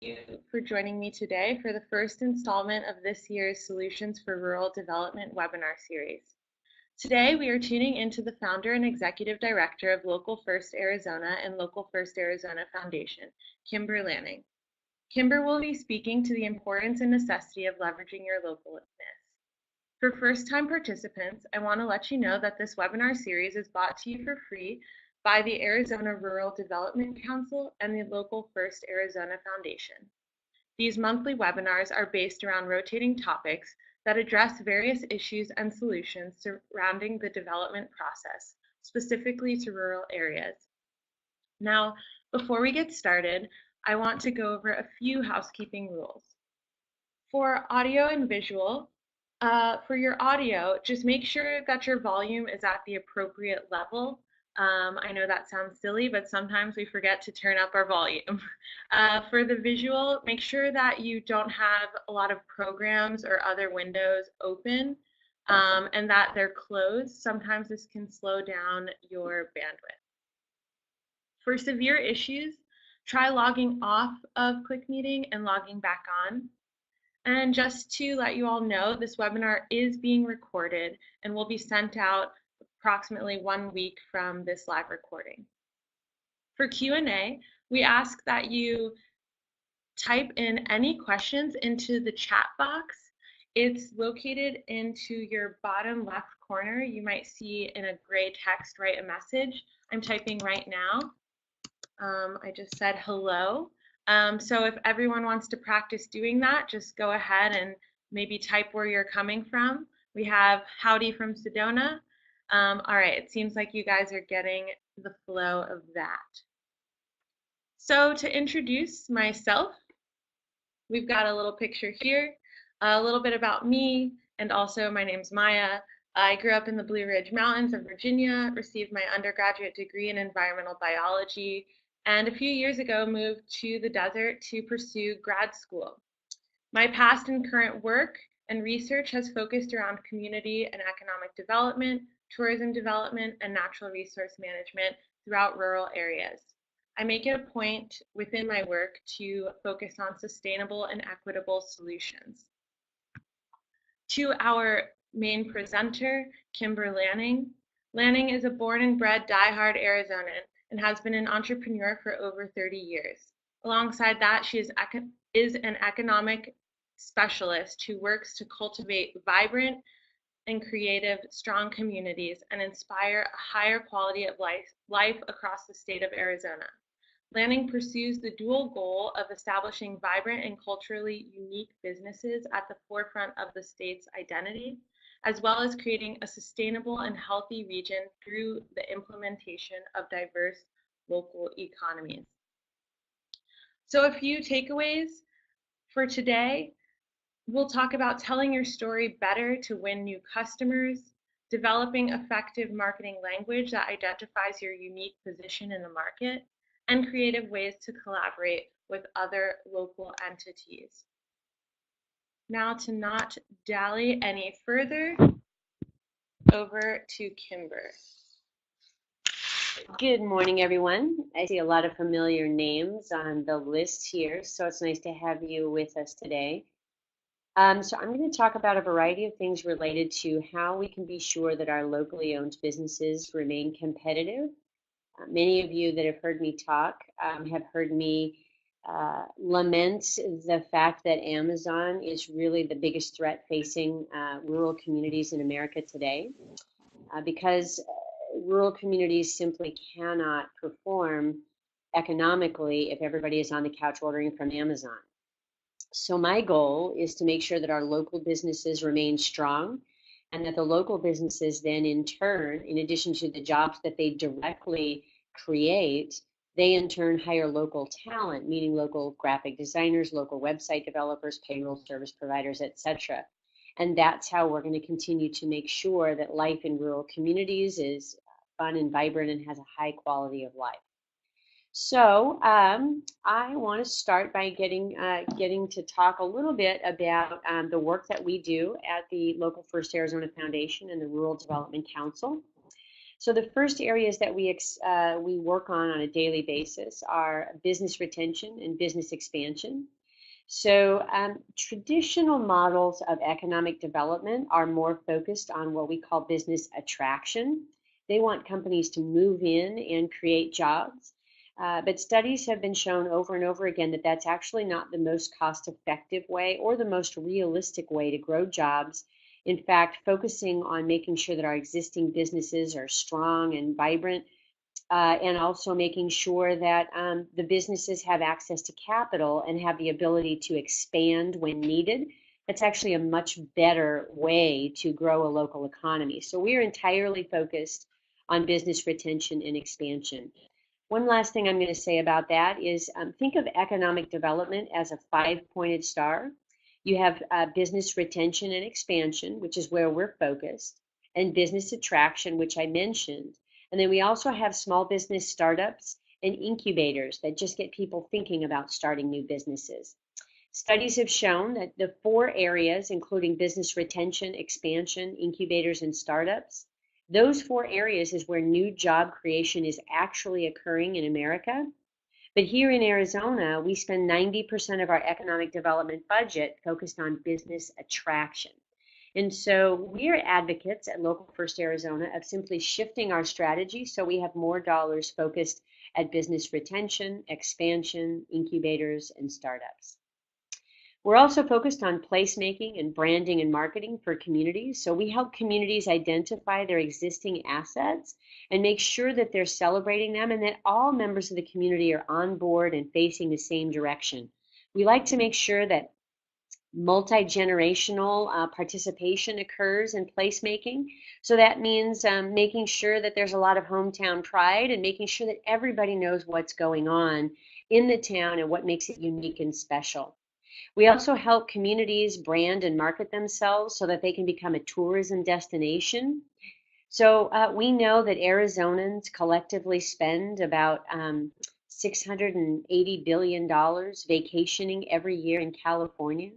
you for joining me today for the first installment of this year's Solutions for Rural Development webinar series. Today, we are tuning into the founder and executive director of Local First Arizona and Local First Arizona Foundation, Kimber Lanning. Kimber will be speaking to the importance and necessity of leveraging your localness. For first-time participants, I want to let you know that this webinar series is brought to you for free by the Arizona Rural Development Council and the Local First Arizona Foundation. These monthly webinars are based around rotating topics that address various issues and solutions surrounding the development process, specifically to rural areas. Now, before we get started, I want to go over a few housekeeping rules. For audio and visual, for your audio, just make sure that your volume is at the appropriate level. I know that sounds silly, but sometimes we forget to turn up our volume. For the visual, make sure that you don't have a lot of programs or other windows open and that they're closed. Sometimes this can slow down your bandwidth. For severe issues, try logging off of ClickMeeting and logging back on. And just to let you all know, this webinar is being recorded and will be sent out approximately 1 week from this live recording. For Q&A, we ask that you type in any questions into the chat box. It's located into your bottom left corner. You might see in a gray text, write a message. I'm typing right now. I just said hello. So if everyone wants to practice doing that, just go ahead and maybe type where you're coming from. We have howdy from Sedona. All right, it seems like you guys are getting the flow of that. So to introduce myself, we've got a little picture here, a little bit about me, and also my name's Maya. I grew up in the Blue Ridge Mountains of Virginia, received my undergraduate degree in environmental biology, and a few years ago moved to the desert to pursue grad school. My past and current work and research has focused around community and economic development, tourism development, and natural resource management throughout rural areas. I make it a point within my work to focus on sustainable and equitable solutions. To our main presenter, Kimber Lanning. Lanning is a born and bred diehard Arizonan and has been an entrepreneur for over 30 years. Alongside that, she is an economic specialist who works to cultivate vibrant and creative, strong communities and inspire a higher quality of life across the state of Arizona. Lanning pursues the dual goal of establishing vibrant and culturally unique businesses at the forefront of the state's identity, as well as creating a sustainable and healthy region through the implementation of diverse local economies. So a few takeaways for today. We'll talk about telling your story better to win new customers, developing effective marketing language that identifies your unique position in the market, and creative ways to collaborate with other local entities. Now, to not dally any further, over to Kimber. Good morning, everyone. I see a lot of familiar names on the list here, so it's nice to have you with us today. So I'm going to talk about a variety of things related to how we can be sure that our locally owned businesses remain competitive. Many of you that have heard me talk have heard me lament the fact that Amazon is really the biggest threat facing rural communities in America today, because rural communities simply cannot perform economically if everybody is on the couch ordering from Amazon. So my goal is to make sure that our local businesses remain strong, and that the local businesses then in turn, in addition to the jobs that they directly create, they in turn hire local talent, meaning local graphic designers, local website developers, payroll service providers, etc. And that's how we're going to continue to make sure that life in rural communities is fun and vibrant and has a high quality of life. So I want to start by getting to talk a little bit about the work that we do at the Local First Arizona Foundation and the Rural Development Council. So the first areas that we work on a daily basis are business retention and business expansion. So traditional models of economic development are more focused on what we call business attraction. They want companies to move in and create jobs. But studies have been shown over and over again that that's actually not the most cost-effective way or the most realistic way to grow jobs. In fact, focusing on making sure that our existing businesses are strong and vibrant, and also making sure that the businesses have access to capital and have the ability to expand when needed. That's actually a much better way to grow a local economy. So we are entirely focused on business retention and expansion. One last thing I'm going to say about that is think of economic development as a five-pointed star. You have business retention and expansion, which is where we're focused, and business attraction, which I mentioned. And then we also have small business startups and incubators that just get people thinking about starting new businesses. Studies have shown that the four areas, including business retention, expansion, incubators, and startups, those four areas is where new job creation is actually occurring in America. But here in Arizona, we spend 90% of our economic development budget focused on business attraction. And so we're advocates at Local First Arizona of simply shifting our strategy so we have more dollars focused at business retention, expansion, incubators, and startups. We're also focused on placemaking and branding and marketing for communities. So we help communities identify their existing assets and make sure that they're celebrating them and that all members of the community are on board and facing the same direction. We like to make sure that multi-generational participation occurs in placemaking. So that means making sure that there's a lot of hometown pride and making sure that everybody knows what's going on in the town and what makes it unique and special. We also help communities brand and market themselves so that they can become a tourism destination. So we know that Arizonans collectively spend about $680 billion vacationing every year in California.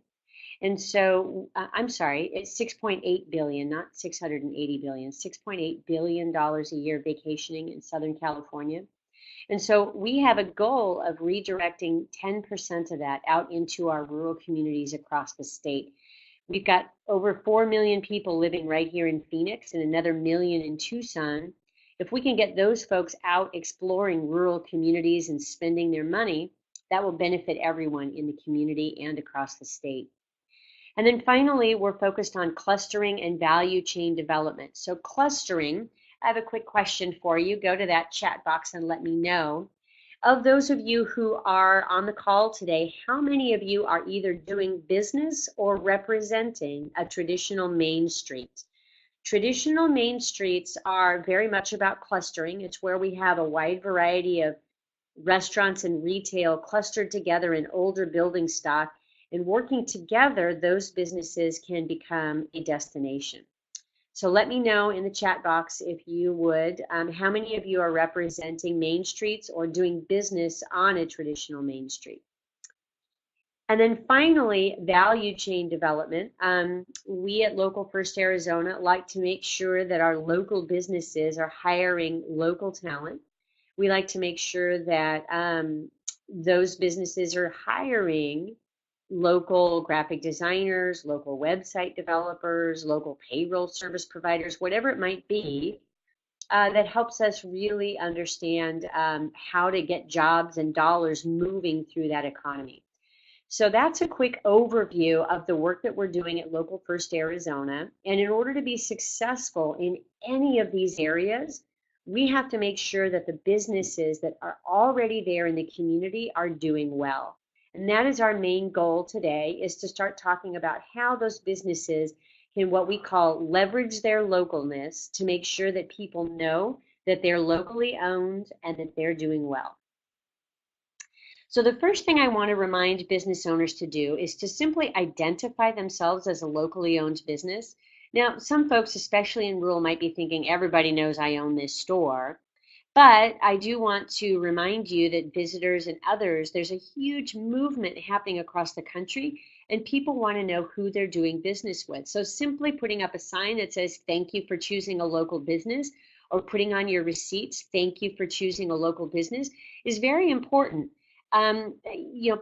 And so, I'm sorry, it's 6.8 billion, not 680 billion, $6.8 billion a year vacationing in Southern California. And so we have a goal of redirecting 10% of that out into our rural communities across the state. We've got over 4 million people living right here in Phoenix and another million in Tucson. If we can get those folks out exploring rural communities and spending their money, that will benefit everyone in the community and across the state. And then finally, we're focused on clustering and value chain development. So clustering, I have a quick question for you. Go to that chat box and let me know. Of those of you who are on the call today, how many of you are either doing business or representing a traditional main street? Traditional main streets are very much about clustering. It's where we have a wide variety of restaurants and retail clustered together in older building stock, and working together, those businesses can become a destination. So let me know in the chat box if you would, how many of you are representing main streets or doing business on a traditional main street. And then finally, value chain development. We at Local First Arizona like to make sure that our local businesses are hiring local talent. We like to make sure that those businesses are hiring local graphic designers, local website developers, local payroll service providers, whatever it might be, that helps us really understand how to get jobs and dollars moving through that economy. So that's a quick overview of the work that we're doing at Local First Arizona. And in order to be successful in any of these areas, we have to make sure that the businesses that are already there in the community are doing well. And that is our main goal today, is to start talking about how those businesses can, what we call, leverage their localness to make sure that people know that they're locally owned and that they're doing well. So the first thing I want to remind business owners to do is to simply identify themselves as a locally owned business. Now, some folks, especially in rural, might be thinking, everybody knows I own this store. But I do want to remind you that visitors and others, there's a huge movement happening across the country, and people want to know who they're doing business with. So simply putting up a sign that says, thank you for choosing a local business, or putting on your receipts, thank you for choosing a local business, is very important.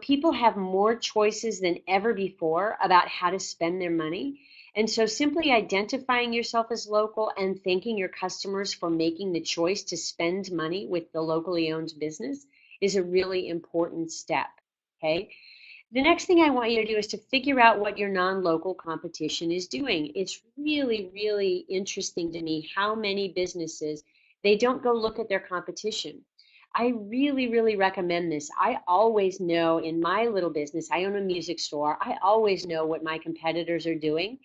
People have more choices than ever before about how to spend their money. And so simply identifying yourself as local and thanking your customers for making the choice to spend money with the locally owned business is a really important step. Okay. The next thing I want you to do is to figure out what your non-local competition is doing. It's really, really interesting to me how many businesses, they don't go look at their competition. I really, really recommend this. I always know in my little business, I own a music store, I always know what my competitors are doing.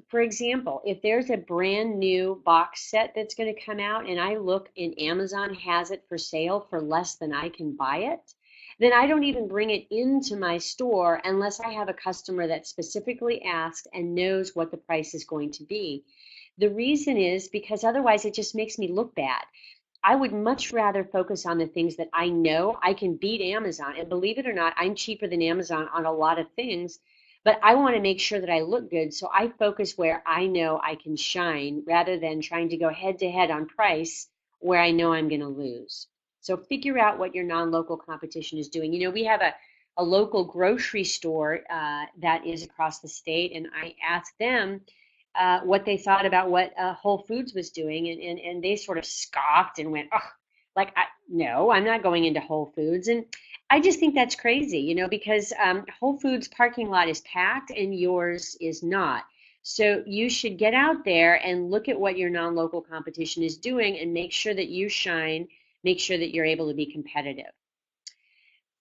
For example, if there's a brand new box set that's going to come out and I look and Amazon has it for sale for less than I can buy it, then I don't even bring it into my store unless I have a customer that specifically asked and knows what the price is going to be. The reason is because otherwise it just makes me look bad. I would much rather focus on the things that I know I can beat Amazon. And believe it or not, I'm cheaper than Amazon on a lot of things, but I want to make sure that I look good. So I focus where I know I can shine rather than trying to go head to head on price where I know I'm going to lose. So figure out what your non-local competition is doing. We have a local grocery store that is across the state, and I asked them what they thought about what Whole Foods was doing, and they sort of scoffed and went, "Oh, no, I'm not going into Whole Foods." And I just think that's crazy, because Whole Foods parking lot is packed and yours is not. So you should get out there and look at what your non-local competition is doing and make sure that you shine, make sure that you're able to be competitive.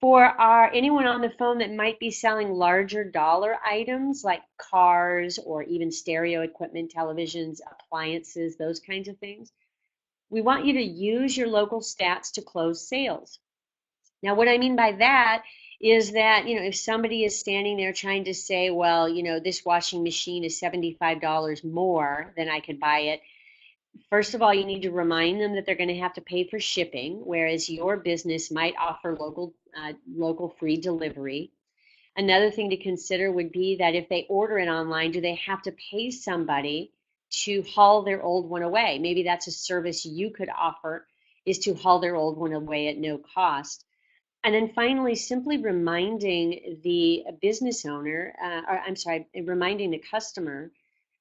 For anyone on the phone that might be selling larger dollar items like cars or even stereo equipment, televisions, appliances, those kinds of things, we want you to use your local stats to close sales. Now, what I mean by that is that, if somebody is standing there trying to say, well, this washing machine is $75 more than I could buy it, first of all, you need to remind them that they're going to have to pay for shipping, whereas your business might offer local free delivery. Another thing to consider would be that if they order it online, do they have to pay somebody to haul their old one away? Maybe that's a service you could offer, is to haul their old one away at no cost. And then finally, simply reminding the business owner, reminding the customer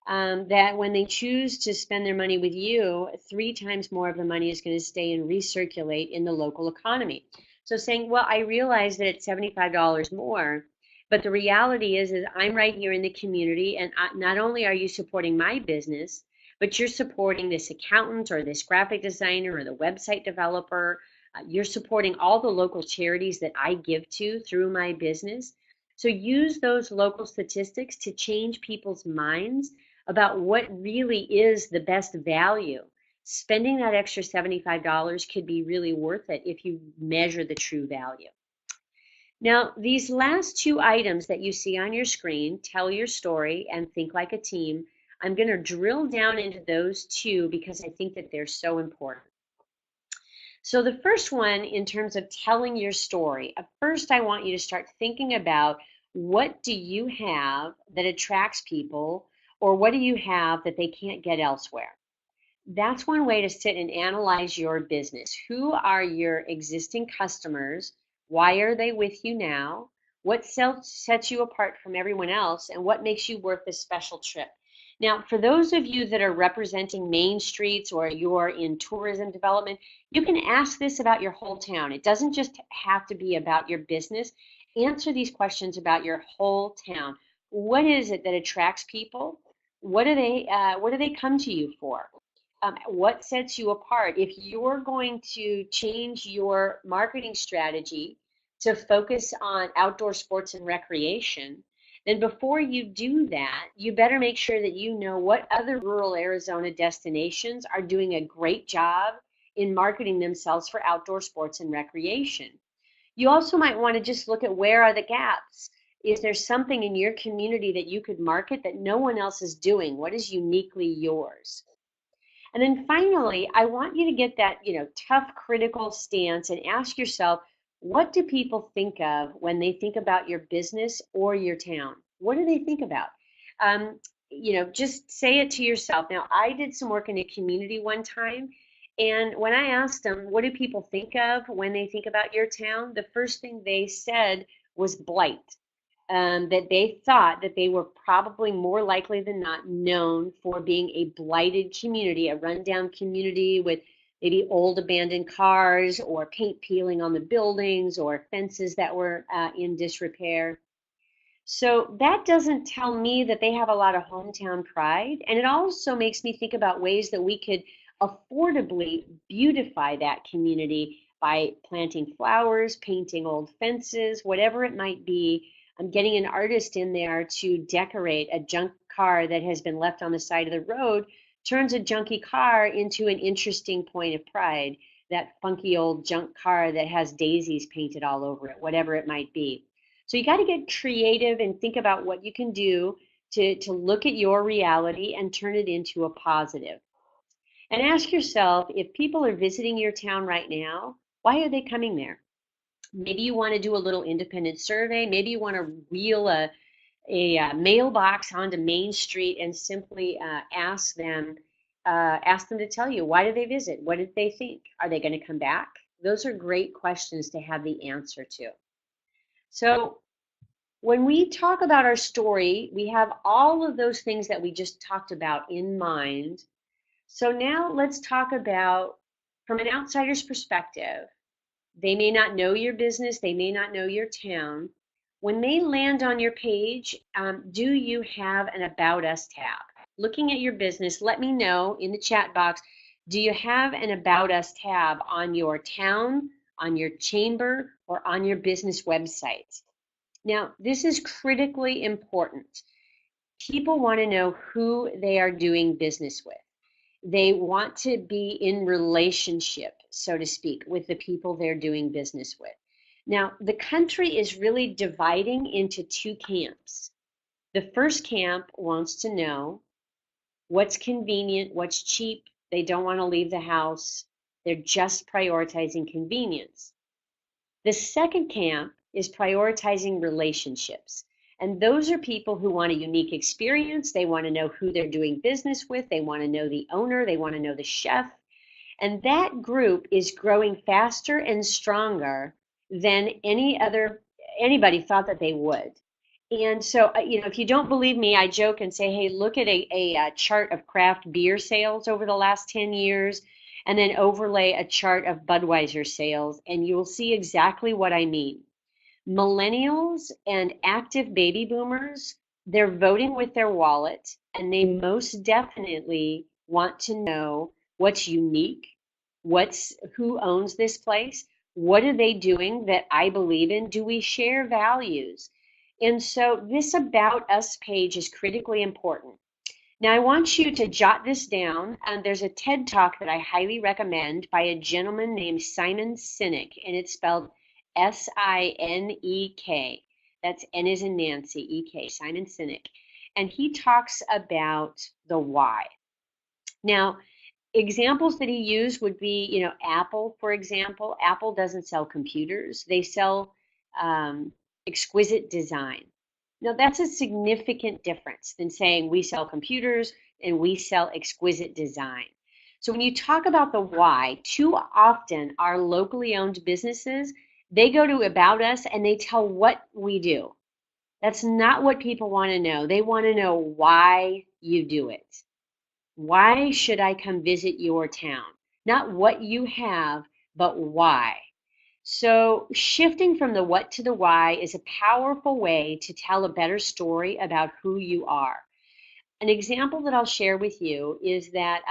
that when they choose to spend their money with you, 3 times more of the money is going to stay and recirculate in the local economy. So saying, well, I realize that it's $75 more, but the reality is I'm right here in the community, and not only are you supporting my business, but you're supporting this accountant or this graphic designer or the website developer. You're supporting all the local charities that I give to through my business. So use those local statistics to change people's minds about what really is the best value. Spending that extra $75 could be really worth it if you measure the true value. Now, these last 2 items that you see on your screen, tell your story and think like a team, I'm going to drill down into those 2 because I think that they're so important. So the first one, in terms of telling your story, first I want you to start thinking about what do you have that attracts people, or what do you have that they can't get elsewhere? That's one way to sit and analyze your business. Who are your existing customers? Why are they with you now? What sets you apart from everyone else? And what makes you worth this special trip? Now, for those of you that are representing main streets or you're in tourism development, you can ask this about your whole town. It doesn't just have to be about your business. Answer these questions about your whole town. What is it that attracts people? What do they come to you for? What sets you apart? If you're going to change your marketing strategy to focus on outdoor sports and recreation, then before you do that, you better make sure that you know what other rural Arizona destinations are doing a great job in marketing themselves for outdoor sports and recreation. You also might want to just look at where are the gaps. Is there something in your community that you could market that no one else is doing? What is uniquely yours? And then finally, I want you to get that, tough critical stance and ask yourself, what do people think of when they think about your business or your town? What do they think about? just say it to yourself. Now, I did some work in a community one time, and when I asked them, what do people think of when they think about your town? The first thing they said was blight. That they thought that they were probably more likely than not known for being a blighted community, a rundown community with maybe old abandoned cars or paint peeling on the buildings or fences that were in disrepair. So that doesn't tell me that they have a lot of hometown pride. And it also makes me think about ways that we could affordably beautify that community by planting flowers, painting old fences, whatever it might be. I'm getting an artist in there to decorate a junk car that has been left on the side of the road, turns a junky car into an interesting point of pride. That funky old junk car that has daisies painted all over it, whatever it might be. So you got to get creative and think about what you can do to look at your reality and turn it into a positive. And ask yourself, if people are visiting your town right now, why are they coming there? Maybe you want to do a little independent survey. Maybe you want to wheel a mailbox onto Main Street and simply ask them to tell you, why did they visit? What did they think? Are they going to come back? Those are great questions to have the answer to. So when we talk about our story, we have all of those things that we just talked about in mind. So now let's talk about, from an outsider's perspective, they may not know your business, they may not know your town. When they land on your page, do you have an About Us tab? Looking at your business, let me know in the chat box, do you have an About Us tab on your town, on your chamber, or on your business website? Now, this is critically important. People want to know who they are doing business with. They want to be in relationship, so to speak, with the people they're doing business with. Now, the country is really dividing into two camps. The first camp wants to know what's convenient, what's cheap. They don't want to leave the house. They're just prioritizing convenience. The second camp is prioritizing relationships. And those are people who want a unique experience. They want to know who they're doing business with. They want to know the owner. They want to know the chef. And that group is growing faster and stronger than anybody thought that they would. And so, if you don't believe me, I joke and say, hey, look at a chart of craft beer sales over the last 10 years, and then overlay a chart of Budweiser sales, and you will see exactly what I mean. Millennials and active baby boomers, they're voting with their wallet, and they most definitely want to know what's unique, who owns this place, what are they doing that I believe in, do we share values? And so this About Us page is critically important. Now, I want you to jot this down. There's a TED Talk that I highly recommend by a gentleman named Simon Sinek, and it's spelled Sinek. That's N as in Nancy, E-K, Simon Sinek. And he talks about the why. Now, examples that he used would be, Apple, for example. Apple doesn't sell computers. They sell exquisite design. Now, that's a significant difference than saying we sell computers and we sell exquisite design. So when you talk about the why, too often our locally owned businesses, they go to About Us and they tell what we do. That's not what people want to know. They want to know why you do it. Why should I come visit your town? Not what you have, but why. So shifting from the what to the why is a powerful way to tell a better story about who you are. An example that I'll share with you is that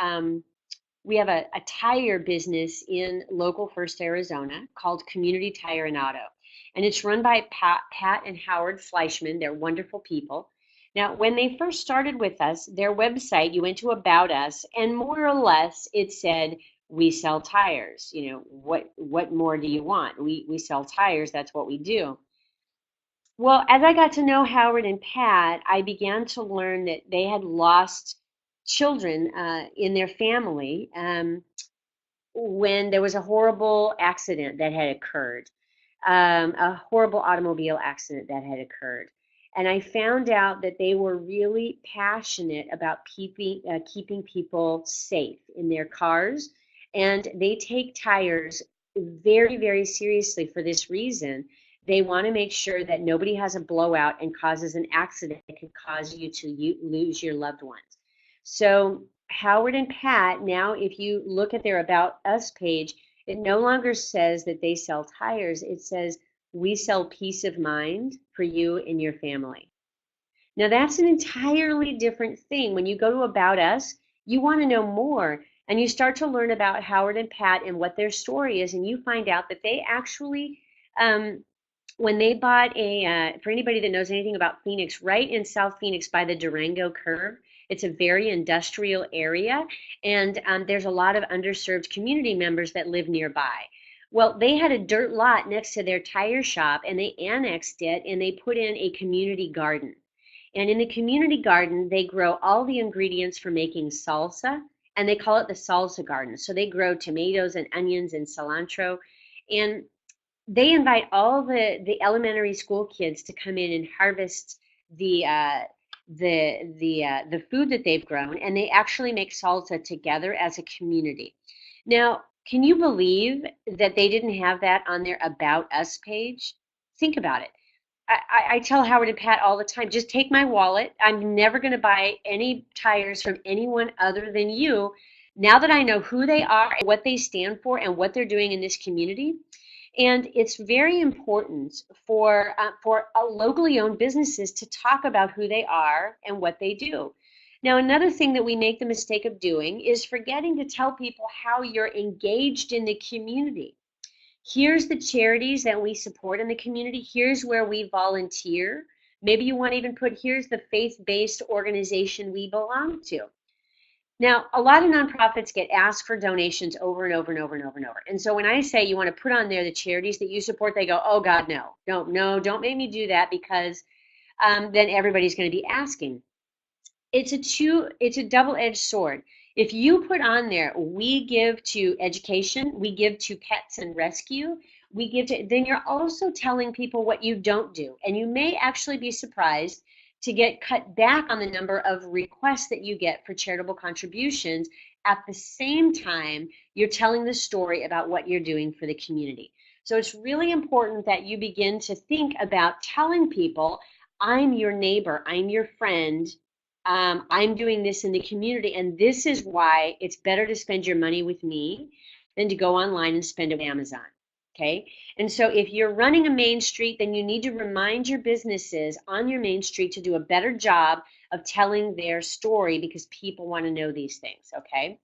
we have a tire business in local First Arizona called Community Tire and Auto. And it's run by Pat and Howard Fleischman. They're wonderful people. Now, when they first started with us, their website, you went to About Us, and more or less it said, we sell tires. What more do you want? We sell tires, that's what we do. Well, as I got to know Howard and Pat, I began to learn that they had lost children in their family when there was a horrible accident that had occurred, a horrible automobile accident that had occurred. and I found out that they were really passionate about keeping people safe in their cars, and they take tires very, very seriously for this reason. They want to make sure that nobody has a blowout and causes an accident that could cause you to lose your loved ones. So Howard and Pat, now if you look at their About Us page, it no longer says that they sell tires. It says, we sell peace of mind for you and your family. Now, that's an entirely different thing. When you go to About Us, you want to know more, and you start to learn about Howard and Pat and what their story is, and you find out that they actually, when they bought for anybody that knows anything about Phoenix, right in South Phoenix by the Durango Curve, it's a very industrial area, and there's a lot of underserved community members that live nearby. Well, they had a dirt lot next to their tire shop, and they annexed it, and they put in a community garden. And in the community garden, they grow all the ingredients for making salsa, and they call it the salsa garden. So they grow tomatoes and onions and cilantro, and they invite all the elementary school kids to come in and harvest the food that they've grown, and they actually make salsa together as a community. Now, can you believe that they didn't have that on their About Us page? Think about it. I tell Howard and Pat all the time, just take my wallet. I'm never going to buy any tires from anyone other than you. Now that I know who they are and what they stand for and what they're doing in this community, and it's very important for locally owned businesses to talk about who they are and what they do. Now, another thing that we make the mistake of doing is forgetting to tell people how you're engaged in the community. Here's the charities that we support in the community. Here's where we volunteer. Maybe you want to even put, here's the faith-based organization we belong to. Now, a lot of nonprofits get asked for donations over and over and over and over and over. And so when I say you want to put on there the charities that you support, they go, oh God, no, don't make me do that, because then everybody's going to be asking. It's a double-edged sword. If you put on there, we give to education, we give to pets and rescue, we give to, then you're also telling people what you don't do. And you may actually be surprised to get cut back on the number of requests that you get for charitable contributions. At the same time, you're telling the story about what you're doing for the community. So it's really important that you begin to think about telling people, I'm your neighbor, I'm your friend, I'm doing this in the community, and this is why it's better to spend your money with me than to go online and spend it with Amazon. Okay? And so if you're running a main street, then you need to remind your businesses on your main street to do a better job of telling their story, because people want to know these things. Okay?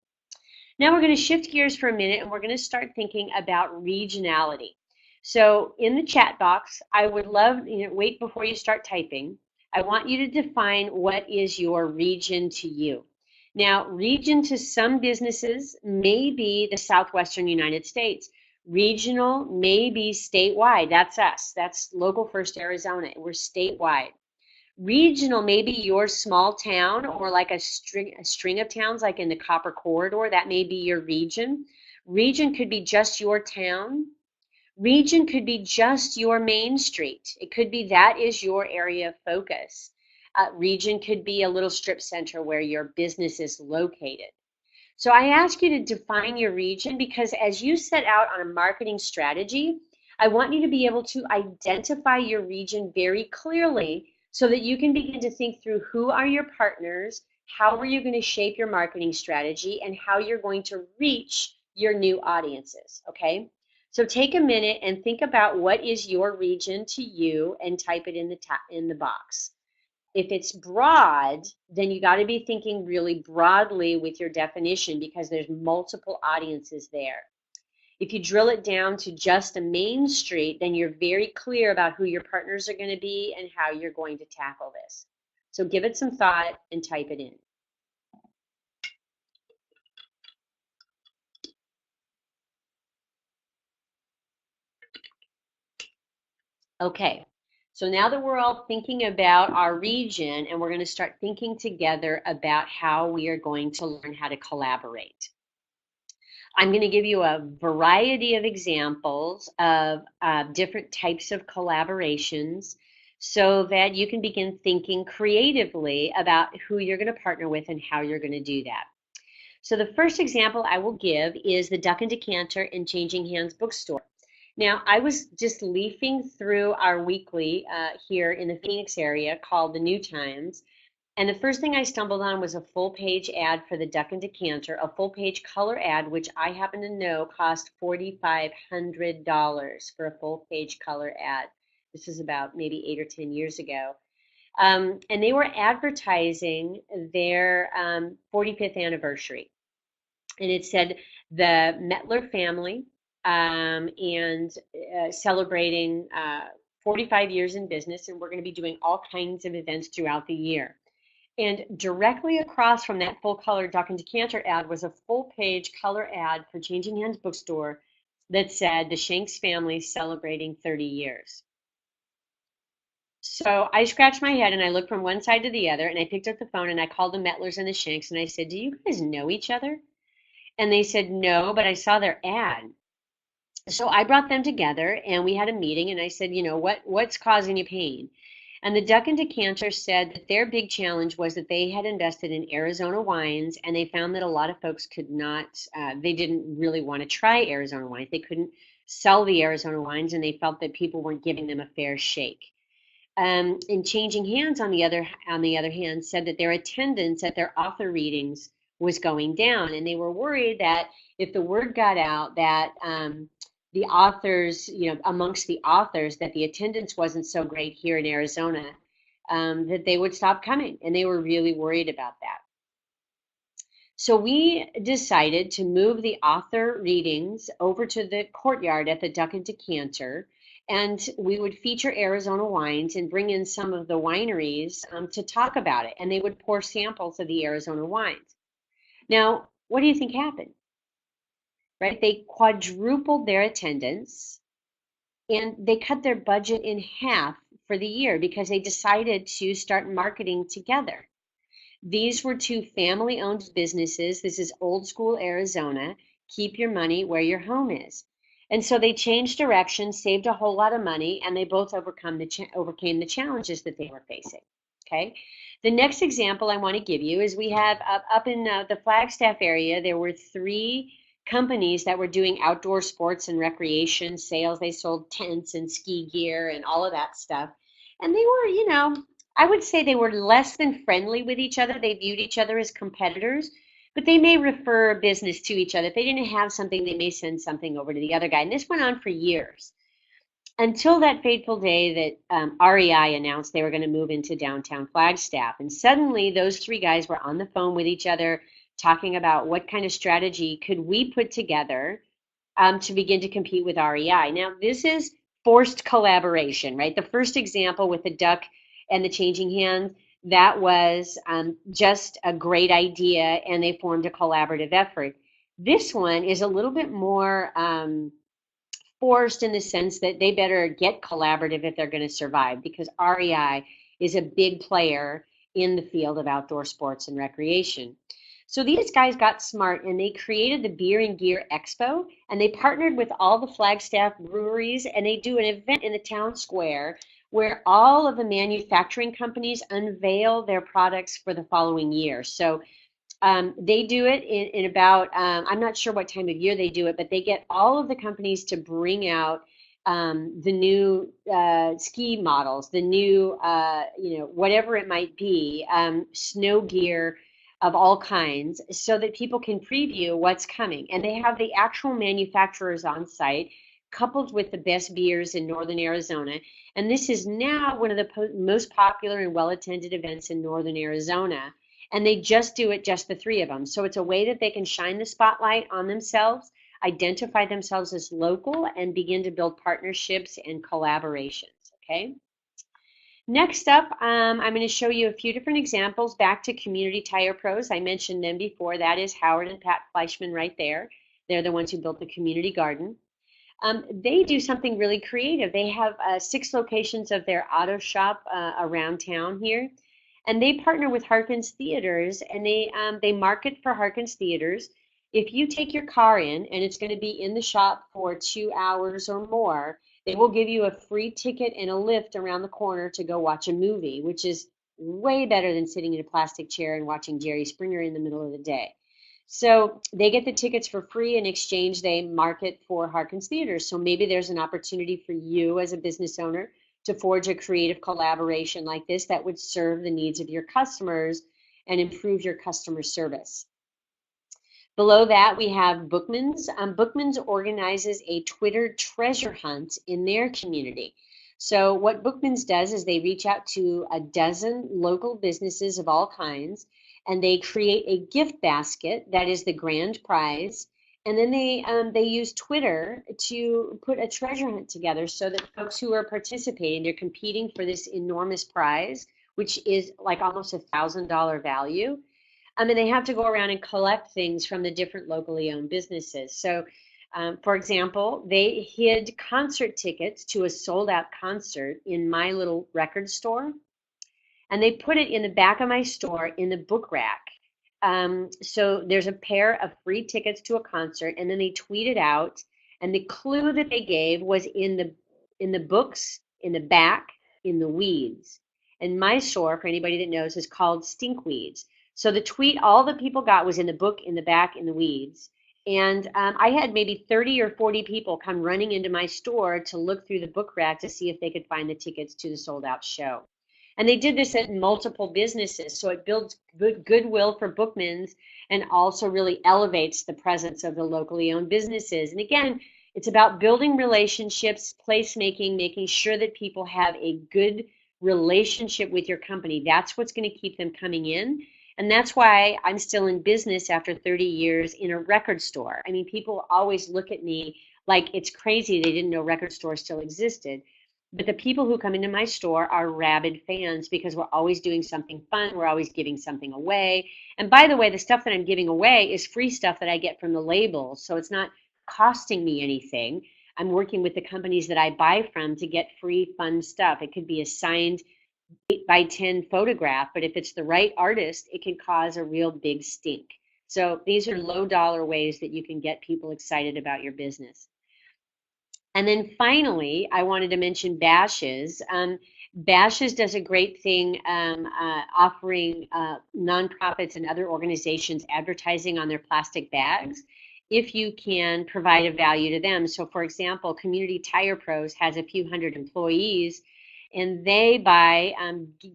Now we're going to shift gears for a minute, and we're going to start thinking about regionality. So in the chat box, I would love, wait before you start typing. I want you to define what is your region to you. Now, region to some businesses may be the Southwestern United States. Regional may be statewide. That's us. That's Local First Arizona. We're statewide. Regional may be your small town, or like a string of towns, like in the Copper Corridor. That may be your region. Region could be just your town. Region could be just your main street. It could be that is your area of focus. Region could be a little strip center where your business is located. So I ask you to define your region, because as you set out on a marketing strategy, I want you to be able to identify your region very clearly, so that you can begin to think through who are your partners, how are you going to shape your marketing strategy, and how you're going to reach your new audiences. Okay? So take a minute and think about what is your region to you, and type it in the box. If it's broad, then you got to be thinking really broadly with your definition, because there's multiple audiences there. If you drill it down to just a main street, then you're very clear about who your partners are going to be and how you're going to tackle this. So give it some thought and type it in. Okay, so now that we're all thinking about our region, and we're going to start thinking together about how we are going to learn how to collaborate. I'm going to give you a variety of examples of different types of collaborations. so that you can begin thinking creatively about who you're going to partner with and how you're going to do that. So the first example I will give is the Duck and Decanter and Changing Hands bookstore. Now, I was just leafing through our weekly here in the Phoenix area called the New Times, and the first thing I stumbled on was a full page ad for the Duck and Decanter, a full page color ad, which I happen to know cost $4,500 for a full page color ad. This is about maybe 8 or 10 years ago. And they were advertising their 45th anniversary. And it said the Mettler family and celebrating 45 years in business, and we're going to be doing all kinds of events throughout the year. And directly across from that full color Duck and Decanter ad was a full page color ad for Changing Hands Bookstore that said the Shanks family celebrating 30 years. So I scratched my head and I looked from one side to the other and I picked up the phone and I called the Mettlers and the Shanks and I said, "Do you guys know each other?" And they said, "No, but I saw their ad." So I brought them together and we had a meeting and I said, what's causing you pain? And the Duck and Decanter said that their big challenge was that they had invested in Arizona wines and they found that a lot of folks could not, they didn't really want to try Arizona wines. They couldn't sell the Arizona wines and they felt that people weren't giving them a fair shake. And Changing Hands, on the other hand, said that their attendance at their author readings was going down, and they were worried that if the word got out that the authors, amongst the authors, that the attendance wasn't so great here in Arizona, that they would stop coming, and they were really worried about that. So we decided to move the author readings over to the courtyard at the Duck and Decanter, and we would feature Arizona wines and bring in some of the wineries to talk about it, and they would pour samples of the Arizona wines. Now, what do you think happened? Right? They quadrupled their attendance and they cut their budget in half for the year because they decided to start marketing together. These were two family-owned businesses. This is old school Arizona. Keep your money where your home is. And so they changed direction, saved a whole lot of money, and they both overcame the challenges that they were facing. Okay. The next example I want to give you is we have up in the Flagstaff area, there were 3 companies that were doing outdoor sports and recreation sales. They sold tents and ski gear and all of that stuff. And they were, I would say they were less than friendly with each other. They viewed each other as competitors, but they may refer business to each other. If they didn't have something, they may send something over to the other guy. And this went on for years until that fateful day that REI announced they were going to move into downtown Flagstaff. And suddenly those 3 guys were on the phone with each other talking about what kind of strategy could we put together to begin to compete with REI. Now, this is forced collaboration, right? The first example with the Duck and the Changing Hands, that was just a great idea, and they formed a collaborative effort. This one is a little bit more forced in the sense that they better get collaborative if they're going to survive, because REI is a big player in the field of outdoor sports and recreation. So these guys got smart and they created the Beer and Gear Expo, and they partnered with all the Flagstaff breweries, and they do an event in the town square where all of the manufacturing companies unveil their products for the following year. So they do it in about, I'm not sure what time of year they do it, but they get all of the companies to bring out the new ski models, the new, whatever it might be, snow gear of all kinds, so that people can preview what's coming. And they have the actual manufacturers on site, coupled with the best beers in northern Arizona. And this is now one of the most popular and well-attended events in northern Arizona. And they just do it, just the 3 of them. So it's a way that they can shine the spotlight on themselves, identify themselves as local, and begin to build partnerships and collaborations, okay? Next up, I'm going to show you a few different examples back to Community Tire Pros. I mentioned them before. That is Howard and Pat Fleischman right there. They're the ones who built the community garden. They do something really creative. They have 6 locations of their auto shop around town here. And they partner with Harkins Theaters, and they market for Harkins Theaters. If you take your car in and it's going to be in the shop for 2 hours or more, They will give you a free ticket and a lift around the corner to go watch a movie, which is way better than sitting in a plastic chair and watching Jerry Springer in the middle of the day. So they get the tickets for free. In exchange, they market for Harkins Theaters. So maybe there's an opportunity for you as a business owner to forge a creative collaboration like this that would serve the needs of your customers and improve your customer service. Below that, we have Bookmans. Bookmans organizes a Twitter treasure hunt in their community. So what Bookmans does is they reach out to a dozen local businesses of all kinds, and they create a gift basket that is the grand prize. And then they use Twitter to put a treasure hunt together so that folks who are participating, they're competing for this enormous prize, which is like almost $1,000 value. I mean, they have to go around and collect things from the different locally owned businesses. So, for example, they hid concert tickets to a sold out concert in my little record store, and they put it in the back of my store in the book rack. So there's a pair of free tickets to a concert, and then they tweeted out, and the clue that they gave was in the books, in the back, in the weeds. And my store, for anybody that knows, is called Stinkweeds. So the tweet all the people got was in the book, in the back, in the weeds. And I had maybe 30 or 40 people come running into my store to look through the book rack to see if they could find the tickets to the sold out show. And they did this at multiple businesses. So it builds goodwill for Bookmans and also really elevates the presence of the locally owned businesses. And again, it's about building relationships, placemaking, making sure that people have a good relationship with your company. That's what's going to keep them coming in. And that's why I'm still in business after 30 years in a record store. I mean, people always look at me like it's crazy they didn't know record stores still existed. But the people who come into my store are rabid fans because we're always doing something fun. We're always giving something away. And by the way, the stuff that I'm giving away is free stuff that I get from the labels. So it's not costing me anything. I'm working with the companies that I buy from to get free, fun stuff. It could be a signed 8x10 photograph, but if it's the right artist, it can cause a real big stink. So these are low dollar ways that you can get people excited about your business. And then finally, I wanted to mention Bashes. Bashes does a great thing offering nonprofits and other organizations advertising on their plastic bags if you can provide a value to them. So for example, Community Tire Pros has a few hundred employees, and they buy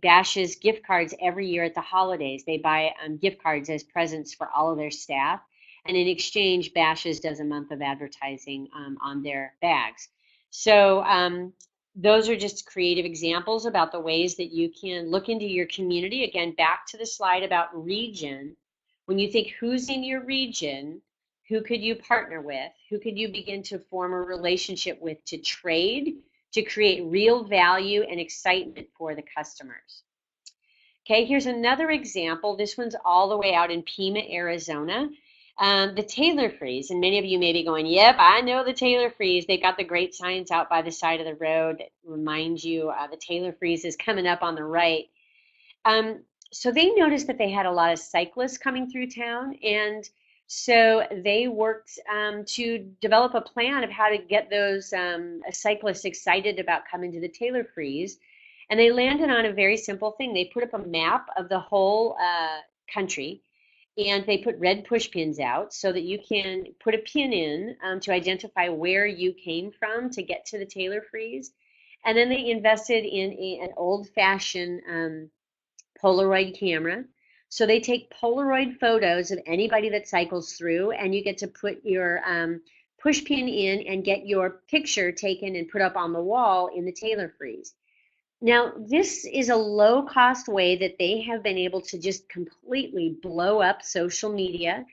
Bashes gift cards every year at the holidays. They buy gift cards as presents for all of their staff. And in exchange, Bashes does a month of advertising on their bags. So those are just creative examples about the ways that you can look into your community. Again, back to the slide about region. When you think who's in your region, who could you partner with? Who could you begin to form a relationship with to trade, to create real value and excitement for the customers? Okay, here's another example. This one's all the way out in Pima, Arizona. The Taylor Freeze, and many of you may be going, yep, I know the Taylor Freeze. They've got the great signs out by the side of the road that remind you the Taylor Freeze is coming up on the right. So they noticed that they had a lot of cyclists coming through town, and so they worked to develop a plan of how to get those cyclists excited about coming to the Taylor Freeze. And they landed on a very simple thing. They put up a map of the whole country, and they put red push pins out so that you can put a pin in to identify where you came from to get to the Taylor Freeze. And then they invested in an old-fashioned Polaroid camera. So they take Polaroid photos of anybody that cycles through, and you get to put your push pin in and get your picture taken and put up on the wall in the Taylor Freeze. Now, this is a low-cost way that they have been able to just completely blow up social media.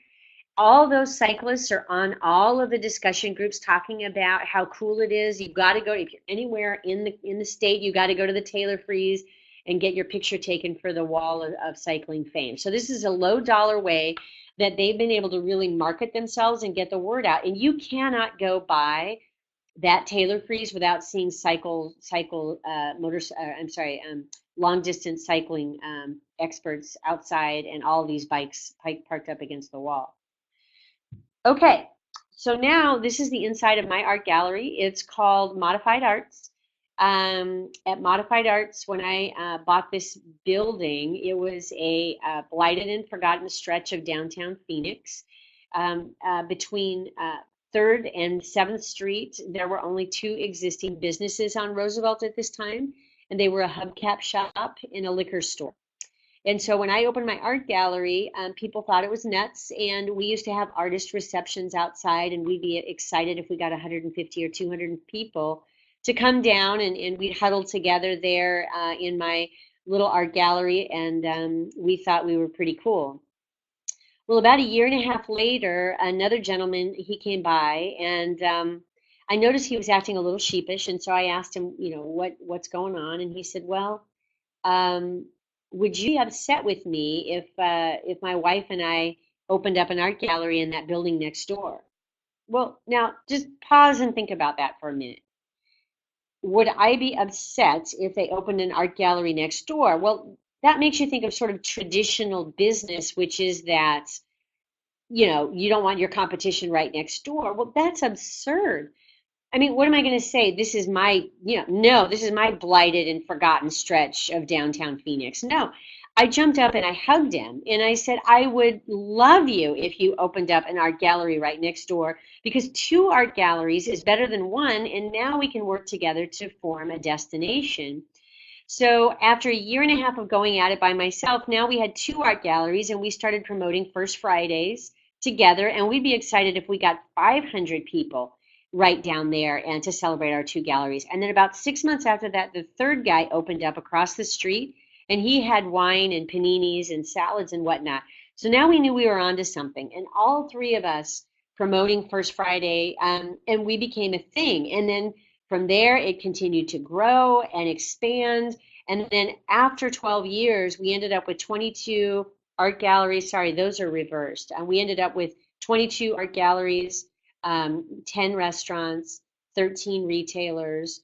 All those cyclists are on all of the discussion groups talking about how cool it is. You've got to go, if you're anywhere in the state, you got to go to the Taylor Freeze and get your picture taken for the wall of cycling fame. So this is a low-dollar way that they've been able to really market themselves and get the word out. And you cannot go by that Taylor Freeze without seeing long distance cycling experts outside and all these bikes parked up against the wall. Okay, So now this is the inside of my art gallery. It's called Modified Arts. At Modified Arts, when I bought this building, it was a blighted and forgotten stretch of downtown Phoenix. Between 3rd and 7th Street, there were only two existing businesses on Roosevelt at this time, and they were a hubcap shop and a liquor store. And so when I opened my art gallery, people thought it was nuts. And we used to have artist receptions outside, and we'd be excited if we got 150 or 200 people to come down, and we'd huddle together there in my little art gallery, and we thought we were pretty cool. Well, about a year and a half later, another gentleman, he came by, and I noticed he was acting a little sheepish, and so I asked him, what's going on? And he said, well, um, would you be upset with me if my wife and I opened up an art gallery in that building next door? Well, now just pause and think about that for a minute. Would I be upset if they opened an art gallery next door? Well, that makes you think of sort of traditional business, which is that, you don't want your competition right next door. Well, that's absurd. I mean, what am I going to say? This is my, no, this is my blighted and forgotten stretch of downtown Phoenix. No, I jumped up and I hugged him and I said, I would love you if you opened up an art gallery right next door, because two art galleries is better than one. And now we can work together to form a destination. So after a year and a half of going at it by myself, now we had two art galleries, and we started promoting First Fridays together. And we'd be excited if we got 500 people right down there and to celebrate our two galleries. And then about 6 months after that, the third guy opened up across the street, and he had wine and paninis and salads and whatnot. So now we knew we were onto something. And all three of us promoting First Friday, and we became a thing. And then from there, it continued to grow and expand. And then after 12 years, we ended up with 22 art galleries. Sorry, those are reversed. And we ended up with 22 art galleries, 10 restaurants, 13 retailers,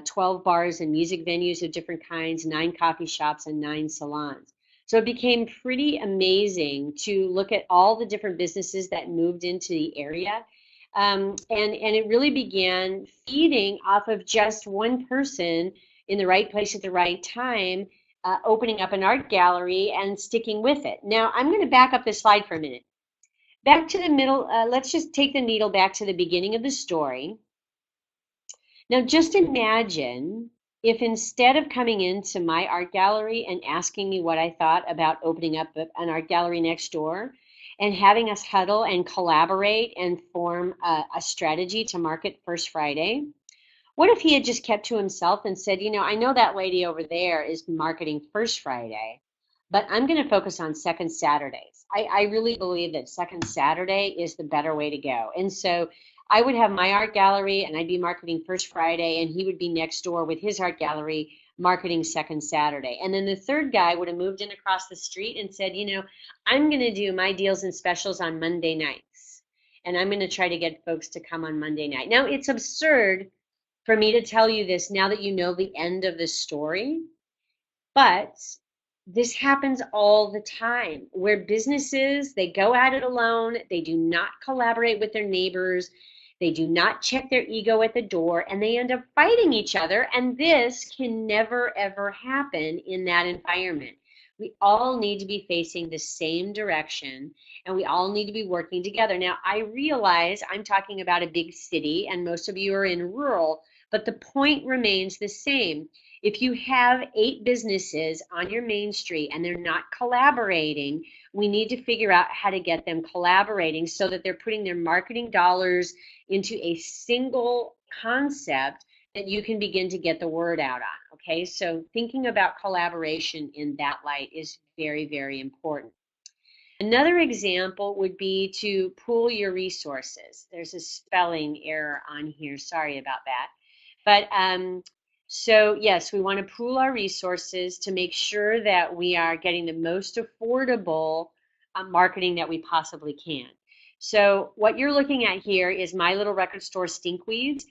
12 bars and music venues of different kinds, 9 coffee shops, and 9 salons. So it became pretty amazing to look at all the different businesses that moved into the area. And it really began feeding off of just one person in the right place at the right time, opening up an art gallery and sticking with it. Now, I'm going to back up this slide for a minute. Back to the middle, let's just take the needle back to the beginning of the story. Now, just imagine if instead of coming into my art gallery and asking me what I thought about opening up an art gallery next door and having us huddle and collaborate and form a strategy to market First Friday, what if he had just kept to himself and said, I know that lady over there is marketing First Friday, but I'm going to focus on Second Saturdays. I really believe that Second Saturday is the better way to go. And so I would have my art gallery and I'd be marketing First Friday, and he would be next door with his art gallery marketing Second Saturday. And then the third guy would have moved in across the street and said, I'm going to do my deals and specials on Monday nights. And I'm going to try to get folks to come on Monday night. Now, it's absurd for me to tell you this now that you know the end of the story, but this happens all the time where businesses, they go at it alone, they do not collaborate with their neighbors, they do not check their ego at the door, and they end up fighting each other. And this can never, ever happen in that environment. We all need to be facing the same direction, and we all need to be working together. Now, I realize I'm talking about a big city, and most of you are in rural, but the point remains the same. If you have 8 businesses on your main street and they're not collaborating, we need to figure out how to get them collaborating so that they're putting their marketing dollars into a single concept that you can begin to get the word out on. Okay, so thinking about collaboration in that light is very, very important. Another example would be to pool your resources. There's a spelling error on here. Sorry about that. But so yes, we want to pool our resources to make sure that we are getting the most affordable marketing that we possibly can. So what you're looking at here is my little record store, Stinkweeds.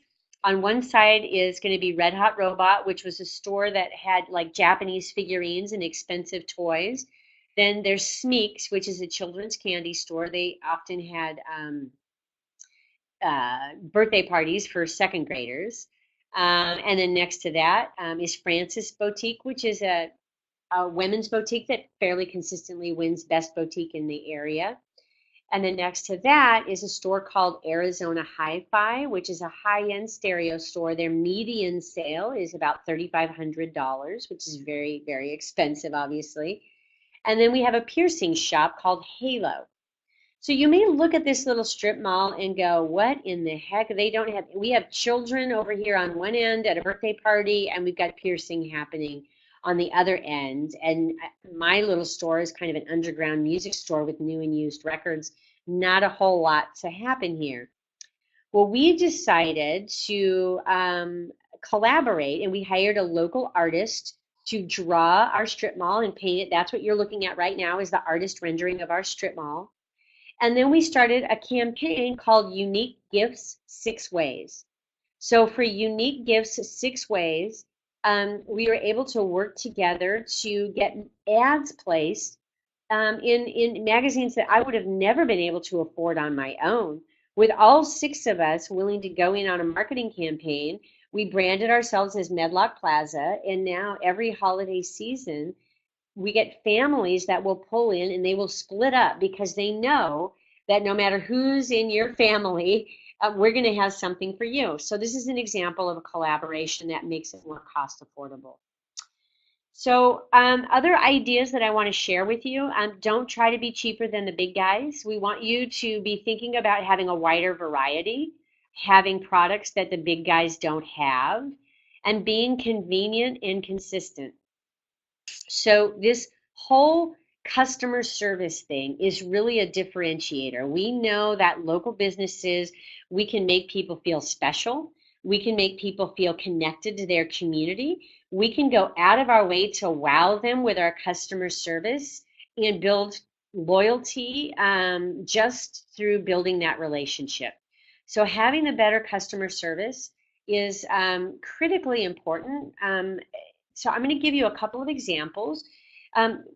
On one side is going to be Red Hot Robot, which was a store that had like Japanese figurines and expensive toys. Then there's Smeeks, which is a children's candy store. They often had birthday parties for second graders. And then next to that is Francis Boutique, which is a women's boutique that fairly consistently wins best boutique in the area. And then next to that is a store called Arizona Hi-Fi, which is a high-end stereo store. Their median sale is about $3,500, which is very, very expensive, obviously. And then we have a piercing shop called Halo. So you may look at this little strip mall and go, what in the heck? They don't have, we have children over here on one end at a birthday party, and we've got piercing happening on the other end. And my little store is kind of an underground music store with new and used records. Not a whole lot to happen here. Well, we decided to collaborate, and we hired a local artist to draw our strip mall and paint it. That's what you're looking at right now is the artist rendering of our strip mall. And then we started a campaign called Unique Gifts 6 Ways. So for Unique Gifts 6 Ways, we were able to work together to get ads placed in magazines that I would have never been able to afford on my own. With all 6 of us willing to go in on a marketing campaign, we branded ourselves as Medlock Plaza, and now every holiday season, we get families that will pull in and they will split up because they know that no matter who's in your family, we're going to have something for you. So this is an example of a collaboration that makes it more cost affordable. So other ideas that I want to share with you, don't try to be cheaper than the big guys. We want you to be thinking about having a wider variety, having products that the big guys don't have, and being convenient and consistent. So this whole customer service thing is really a differentiator. We know that local businesses, we can make people feel special. We can make people feel connected to their community. We can go out of our way to wow them with our customer service and build loyalty just through building that relationship. So having a better customer service is critically important. So I'm going to give you a couple of examples.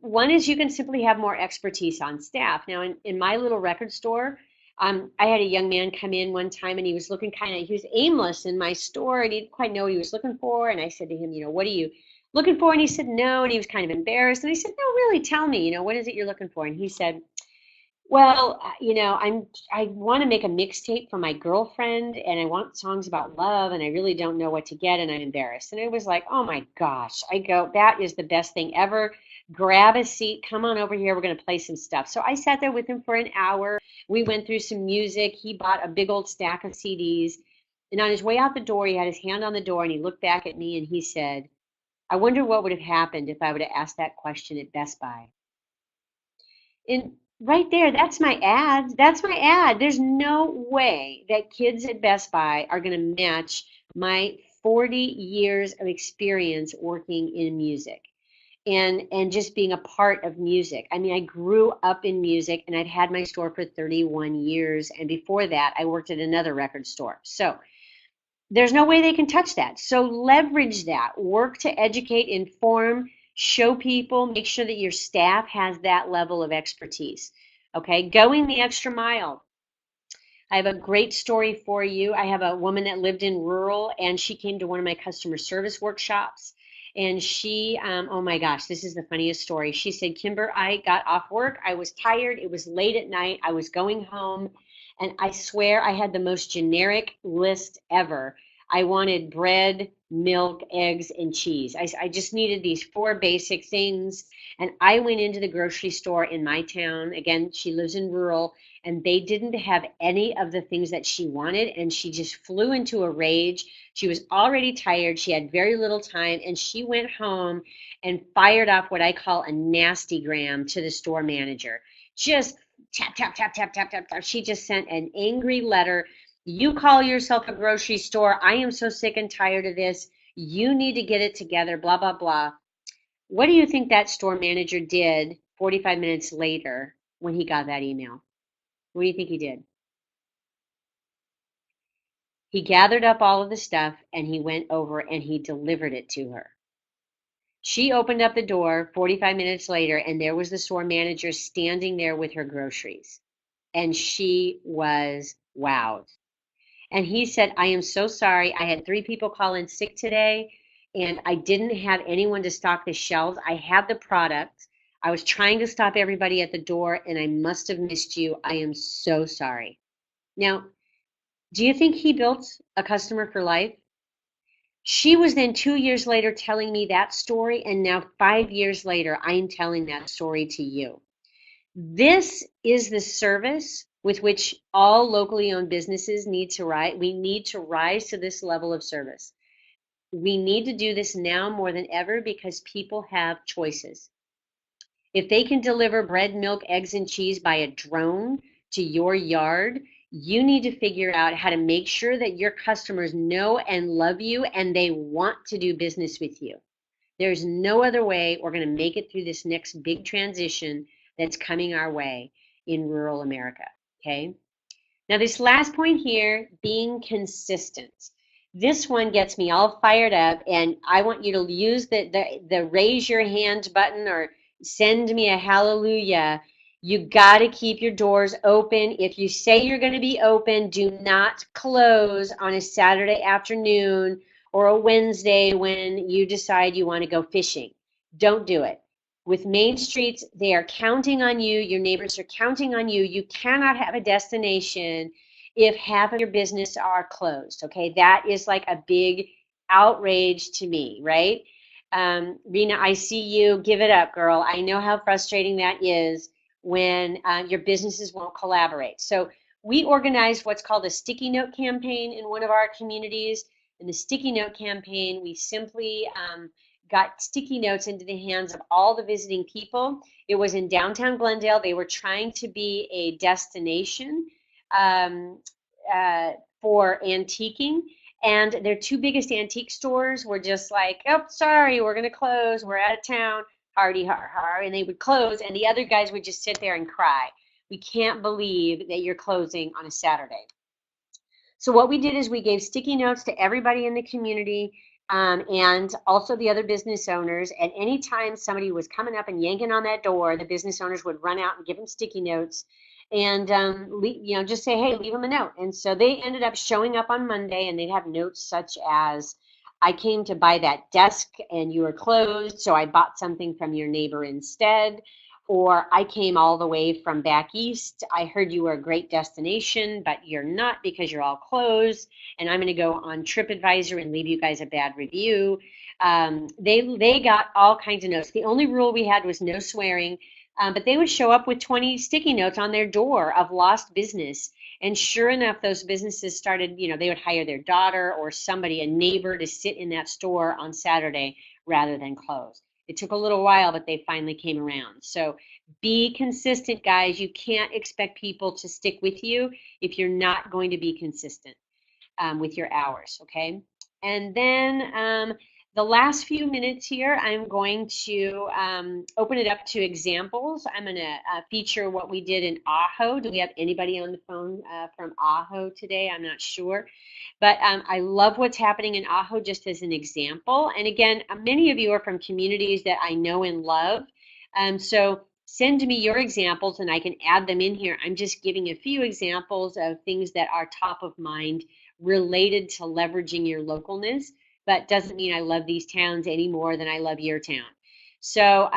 One is you can simply have more expertise on staff. Now, in my little record store, I had a young man come in one time and he was looking he was aimless in my store and he didn't quite know what he was looking for. And I said to him, what are you looking for? And he said, no. And he was kind of embarrassed. And I said, no, really, tell me, what is it you're looking for? And he said, well, I want to make a mixtape for my girlfriend and I want songs about love and I really don't know what to get and I'm embarrassed. And it was like, oh my gosh. I go, that is the best thing ever. Grab a seat, come on over here, we're going to play some stuff. So I sat there with him for an hour. We went through some music. He bought a big old stack of CDs. And on his way out the door, he had his hand on the door and he looked back at me and he said, I wonder what would have happened if I would have asked that question at Best Buy. And right there, that's my ad. That's my ad. There's no way that kids at Best Buy are going to match my 40 years of experience working in music and just being a part of music. I mean, I grew up in music and I'd had my store for 31 years. And before that, I worked at another record store. So there's no way they can touch that. So leverage that. Work to educate, inform, show people, make sure that your staff has that level of expertise. Okay, going the extra mile. I have a great story for you. I have a woman that lived in rural and she came to one of my customer service workshops and she, oh my gosh, this is the funniest story. She said, Kimber, I got off work. I was tired. It was late at night. I was going home and I swear I had the most generic list ever. I wanted bread, milk, eggs, and cheese. I just needed these 4 basic things. And I went into the grocery store in my town. Again, she lives in rural, and they didn't have any of the things that she wanted. And she just flew into a rage. She was already tired. She had very little time. And she went home and fired off what I call a nasty gram to the store manager. Just tap, tap, tap, tap, tap, tap, tap. She just sent an angry letter. You call yourself a grocery store. I am so sick and tired of this. You need to get it together, blah, blah, blah. What do you think that store manager did 45 minutes later when he got that email? What do you think he did? He gathered up all of the stuff and he went over and he delivered it to her. She opened up the door 45 minutes later and there was the store manager standing there with her groceries. And she was wowed. And he said, I am so sorry. I had 3 people call in sick today, and I didn't have anyone to stock the shelves. I had the product. I was trying to stop everybody at the door, and I must have missed you. I am so sorry. Now, do you think he built a customer for life? She was then 2 years later telling me that story, and now 5 years later, I'm telling that story to you. This is the service with which all locally owned businesses need to rise. We need to rise to this level of service. We need to do this now more than ever because people have choices. If they can deliver bread, milk, eggs, and cheese by a drone to your yard, you need to figure out how to make sure that your customers know and love you and they want to do business with you. There's no other way we're going to make it through this next big transition that's coming our way in rural America. Okay. Now, this last point here, being consistent. This one gets me all fired up, and I want you to use the raise your hand button or send me a hallelujah. You got to keep your doors open. If you say you're going to be open, do not close on a Saturday afternoon or a Wednesday when you decide you want to go fishing. Don't do it. With Main Streets, they are counting on you. Your neighbors are counting on you. You cannot have a destination if half of your business are closed. Okay, that is like a big outrage to me, right? Rena, I see you. Give it up, girl. I know how frustrating that is when your businesses won't collaborate. So we organized what's called a sticky note campaign in one of our communities. In the sticky note campaign, we simply got sticky notes into the hands of all the visiting people. It was in downtown Glendale. They were trying to be a destination um, for antiquing. And their 2 biggest antique stores were just like, oh, sorry, we're going to close. We're out of town. Hardy har har. And they would close. And the other guys would just sit there and cry. We can't believe that you're closing on a Saturday. So what we did is we gave sticky notes to everybody in the community and also the other business owners. And anytime somebody was coming up and yanking on that door, the business owners would run out and give them sticky notes and just say, hey, leave them a note. And so they ended up showing up on Monday, and they'd have notes such as, I came to buy that desk and you were closed, so I bought something from your neighbor instead. Or I came all the way from back east. I heard you were a great destination, but you're not because you're all closed. And I'm going to go on TripAdvisor and leave you guys a bad review. They got all kinds of notes. The only rule we had was no swearing, but they would show up with 20 sticky notes on their door of lost business. And sure enough, those businesses started, they would hire their daughter or somebody, a neighbor, to sit in that store on Saturday rather than close. It took a little while, but they finally came around. So be consistent, guys. You can't expect people to stick with you if you're not going to be consistent with your hours, okay? And then the last few minutes here, I'm going to open it up to examples. I'm going to feature what we did in Ajo. Do we have anybody on the phone from Ajo today? I'm not sure. But I love what's happening in Ajo just as an example. And again, many of you are from communities that I know and love. So send me your examples and I can add them in here. I'm just giving a few examples of things that are top of mind related to leveraging your localness, but doesn't mean I love these towns any more than I love your town. So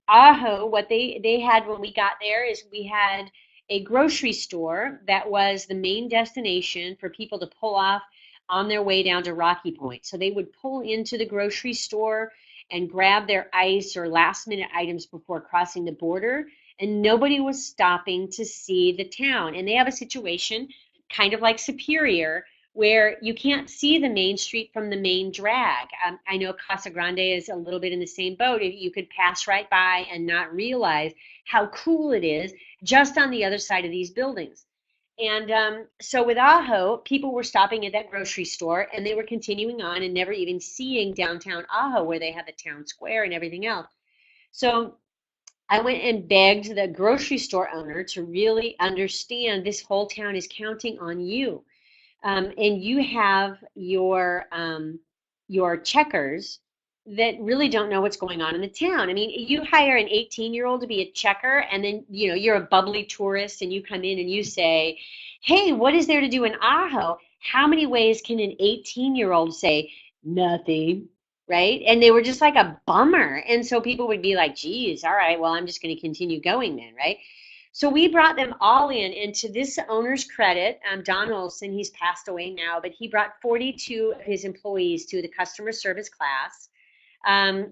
Ajo, what they had when we got there is we had a grocery store that was the main destination for people to pull off on their way down to Rocky Point. So they would pull into the grocery store and grab their ice or last minute items before crossing the border, and nobody was stopping to see the town. And they have a situation kind of like Superior, where you can't see the main street from the main drag. I know Casa Grande is a little bit in the same boat. You could pass right by and not realize how cool it is just on the other side of these buildings. And so with Ajo, people were stopping at that grocery store and they were continuing on and never even seeing downtown Ajo where they have the town square and everything else. So I went and begged the grocery store owner to really understand this whole town is counting on you. And you have your checkers that really don't know what's going on in the town. I mean, you hire an 18-year-old to be a checker, and then you're a bubbly tourist, and you come in and you say, "Hey, what is there to do in Ajo?" how many ways can an 18-year-old say nothing, right? And they were just like a bummer. And so people would be like, geez, all right, well, I'm just going to continue going then, right? So we brought them all in, and to this owner's credit, Don Olson, he's passed away now, but he brought 42 of his employees to the customer service class.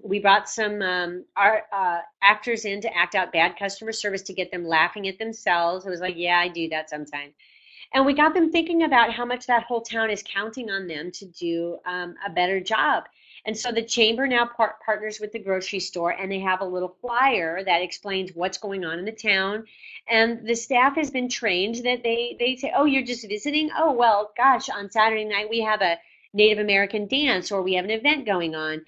We brought some actors in to act out bad customer service to get them laughing at themselves. It was like, yeah, I do that sometimes. And we got them thinking about how much that whole town is counting on them to do a better job. And so the chamber now partners with the grocery store, and they have a little flyer that explains what's going on in the town. And the staff has been trained that they say, oh, you're just visiting? Oh, well, gosh, on Saturday night we have a Native American dance, or we have an event going on.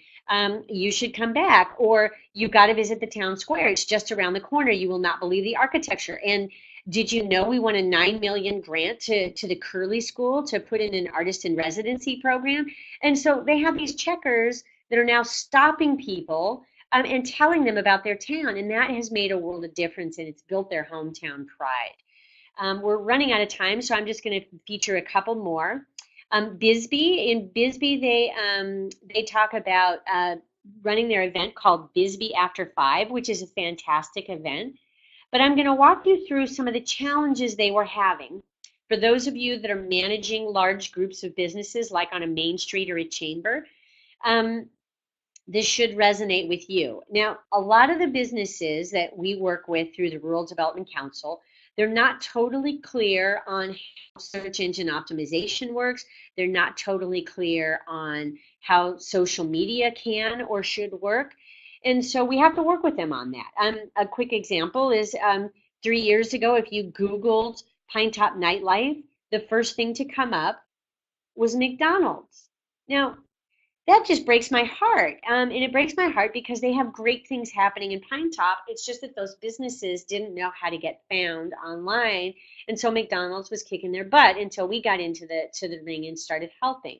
You should come back, or you've got to visit the town square. It's just around the corner. You will not believe the architecture. And did you know we won a $9 million grant to the Curley School to put in an artist in residency program? And so they have these checkers that are now stopping people and telling them about their town. And that has made a world of difference, and it's built their hometown pride. We're running out of time, so I'm just going to feature a couple more. Bisbee, in Bisbee, they talk about running their event called Bisbee After 5, which is a fantastic event. But I'm going to walk you through some of the challenges they were having. For those of you that are managing large groups of businesses, like on a main street or a chamber, this should resonate with you. Now, a lot of the businesses that we work with through the Rural Development Council, they're not totally clear on how search engine optimization works. They're not totally clear on how social media can or should work. And so we have to work with them on that. A quick example is 3 years ago, if you Googled Pinetop nightlife, the first thing to come up was McDonald's. Now, that just breaks my heart. And it breaks my heart because they have great things happening in Pinetop. It's just that those businesses didn't know how to get found online. And so McDonald's was kicking their butt until we got into the ring and started helping.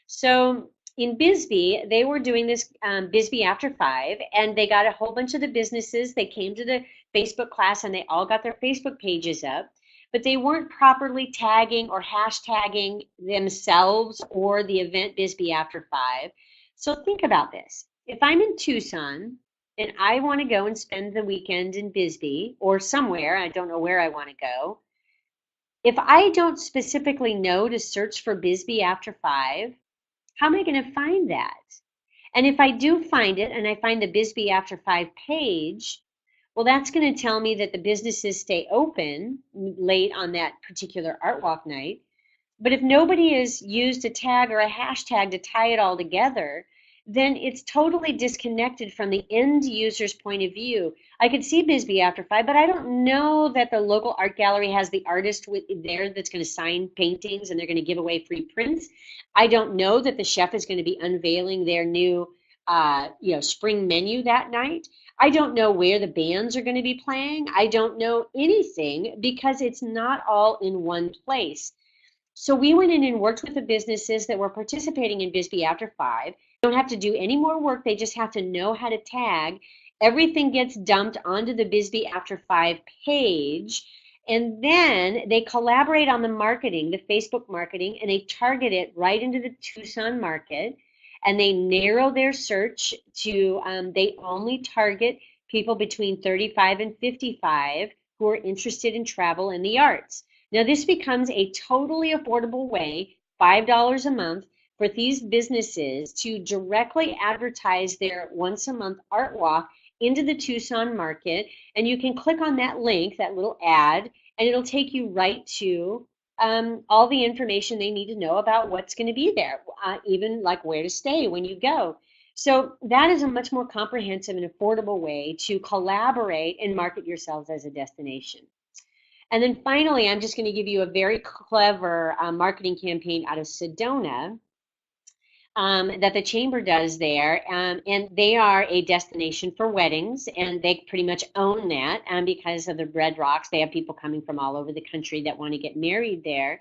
So in Bisbee, they were doing this Bisbee After 5, and they got a whole bunch of the businesses. They came to the Facebook class, and they all got their Facebook pages up, but they weren't properly tagging or hashtagging themselves or the event Bisbee After 5. So think about this. If I'm in Tucson and I want to go and spend the weekend in Bisbee or somewhere, I don't know where I want to go, if I don't specifically know to search for Bisbee After 5, how am I going to find that? And if I do find it and I find the Bisbee After 5 page, well, that's going to tell me that the businesses stay open late on that particular art walk night. But if nobody has used a tag or a hashtag to tie it all together, then it's totally disconnected from the end user's point of view. I could see Bisbee After 5, but I don't know that the local art gallery has the artist there that's going to sign paintings and they're going to give away free prints. I don't know that the chef is going to be unveiling their new spring menu that night. I don't know where the bands are going to be playing. I don't know anything because it's not all in one place. So we went in and worked with the businesses that were participating in Bisbee After 5. They don't have to do any more work. They just have to know how to tag. Everything gets dumped onto the Bisbee After 5 page. And then they collaborate on the marketing, the Facebook marketing, and they target it right into the Tucson market. And they narrow their search to, they only target people between 35 and 55 who are interested in travel and the arts. Now, this becomes a totally affordable way, $5 a month, for these businesses to directly advertise their once-a-month art walk into the Tucson market. And you can click on that link, that little ad, and it'll take you right to all the information they need to know about what's going to be there, even like where to stay when you go. So that is a much more comprehensive and affordable way to collaborate and market yourselves as a destination. And then finally, I'm just going to give you a very clever marketing campaign out of Sedona that the chamber does there. And they are a destination for weddings, and they pretty much own that because of the Red Rocks. They have people coming from all over the country that want to get married there.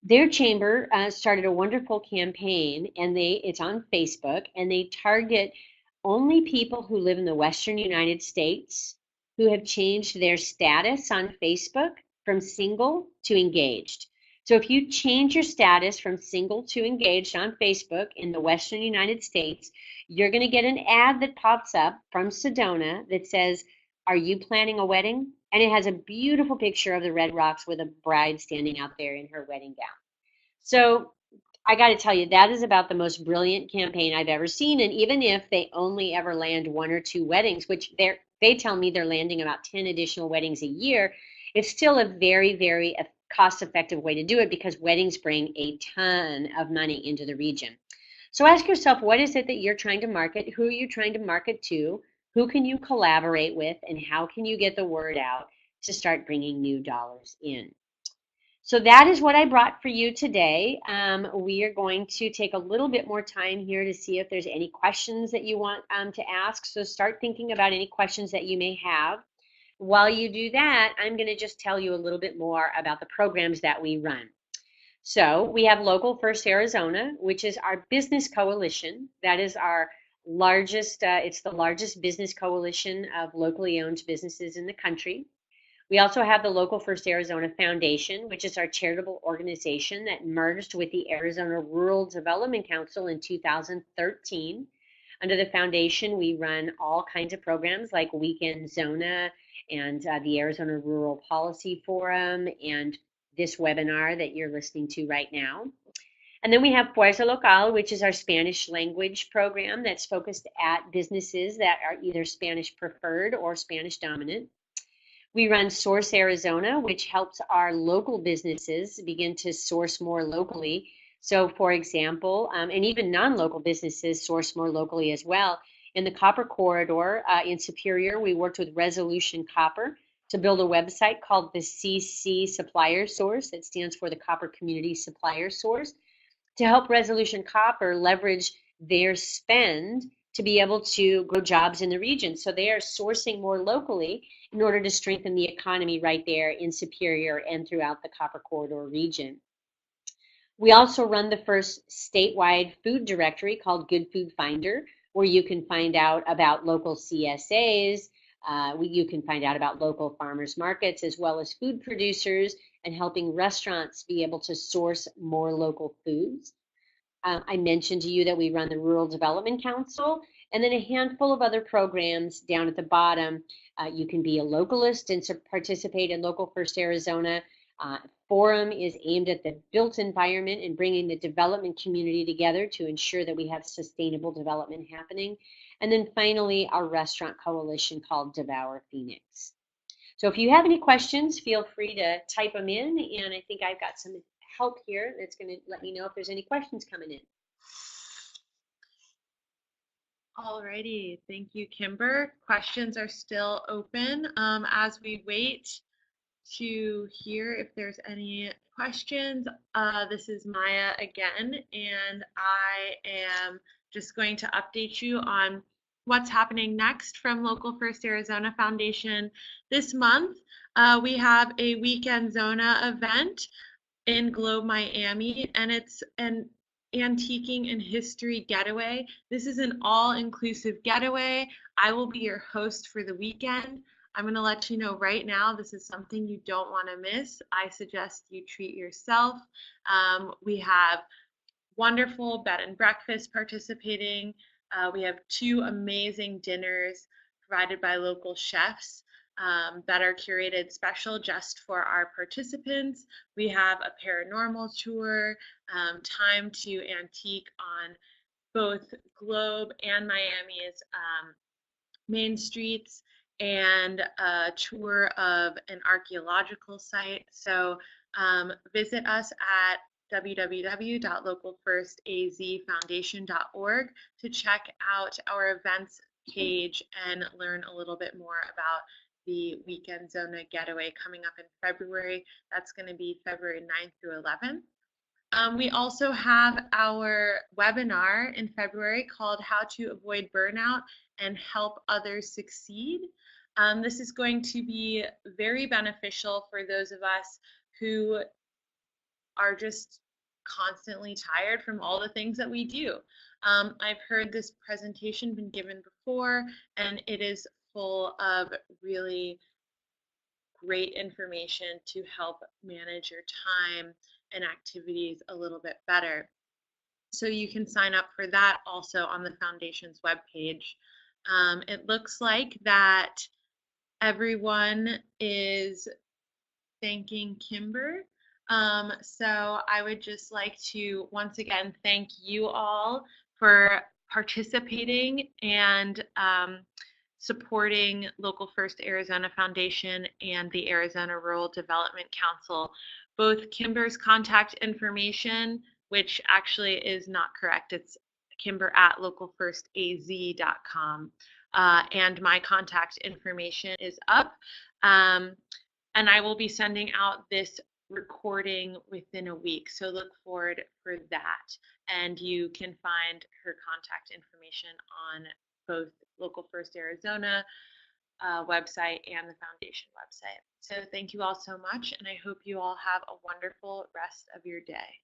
Their chamber started a wonderful campaign, and it's on Facebook, and they target only people who live in the Western United States who have changed their status on Facebook from single to engaged. So if you change your status from single to engaged on Facebook in the Western United States, you're going to get an ad that pops up from Sedona that says, "Are you planning a wedding?" And it has a beautiful picture of the Red Rocks with a bride standing out there in her wedding gown. So I got to tell you, that is about the most brilliant campaign I've ever seen. And even if they only ever land one or two weddings, which they tell me they're landing about 10 additional weddings a year, it's still a very, very cost-effective way to do it because weddings bring a ton of money into the region. So ask yourself, what is it that you're trying to market? Who are you trying to market to? Who can you collaborate with? And how can you get the word out to start bringing new dollars in? So that is what I brought for you today. We are going to take a little bit more time here to see if there's any questions that you want to ask. So start thinking about any questions that you may have. While you do that, I'm going to just tell you a little bit more about the programs that we run. So we have Local First Arizona, which is our business coalition. That is our largest, it's the largest business coalition of locally owned businesses in the country. We also have the Local First Arizona Foundation, which is our charitable organization that merged with the Arizona Rural Development Council in 2013. Under the foundation, we run all kinds of programs like Weekend Zona and the Arizona Rural Policy Forum and this webinar that you're listening to right now. And then we have Fuerza Local, which is our Spanish language program that's focused at businesses that are either Spanish preferred or Spanish dominant. We run Source Arizona, which helps our local businesses begin to source more locally. So, for example, and even non-local businesses source more locally as well. In the Copper Corridor in Superior, we worked with Resolution Copper to build a website called the CC Supplier Source. That stands for the Copper Community Supplier Source, to help Resolution Copper leverage their spend to be able to grow jobs in the region. So they are sourcing more locally in order to strengthen the economy right there in Superior and throughout the Copper Corridor region. We also run the first statewide food directory called Good Food Finder, where you can find out about local CSAs, you can find out about local farmers markets as well as food producers and helping restaurants be able to source more local foods. I mentioned to you that we run the Rural Development Council and then a handful of other programs down at the bottom. You can be a localist and participate in Local First Arizona. Forum is aimed at the built environment and bringing the development community together to ensure that we have sustainable development happening. And then finally, our restaurant coalition called Devour Phoenix. So if you have any questions, feel free to type them in, and I think I've got some help here that's going to let me know if there's any questions coming in. Alrighty, thank you, Kimber. Questions are still open as we wait to hear if there's any questions. This is Maya again, and I am just going to update you on what's happening next from Local First Arizona Foundation. This month, we have a Weekend Zona event in Globe, Miami, and it's an antiquing and history getaway. This is an all-inclusive getaway. I will be your host for the weekend. I'm going to let you know right now, this is something you don't want to miss. I suggest you treat yourself. We have wonderful bed and breakfast participating. We have 2 amazing dinners provided by local chefs that are curated special just for our participants. We have a paranormal tour, time to antique on both Globe and Miami's main streets, and a tour of an archaeological site. So visit us at www.localfirstazfoundation.org to check out our events page and learn a little bit more about the Weekend Zona getaway coming up in February. That's going to be February 9th through 11th. We also have our webinar in February called How to Avoid Burnout and Help Others Succeed. This is going to be very beneficial for those of us who are just constantly tired from all the things that we do. I've heard this presentation been given before, and it is full of really great information to help manage your time and activities a little bit better. So you can sign up for that also on the foundation's webpage. It looks like that everyone is thanking Kimber. So I would just like to once again thank you all for participating and supporting Local First Arizona Foundation and the Arizona Rural Development Council. Both Kimber's contact information, which actually is not correct, it's Kimber at localfirstaz.com, and my contact information is up. And I will be sending out this recording within a week. So look forward for that. And you can find her contact information on both Local First Arizona website and the foundation website. So thank you all so much, and I hope you all have a wonderful rest of your day.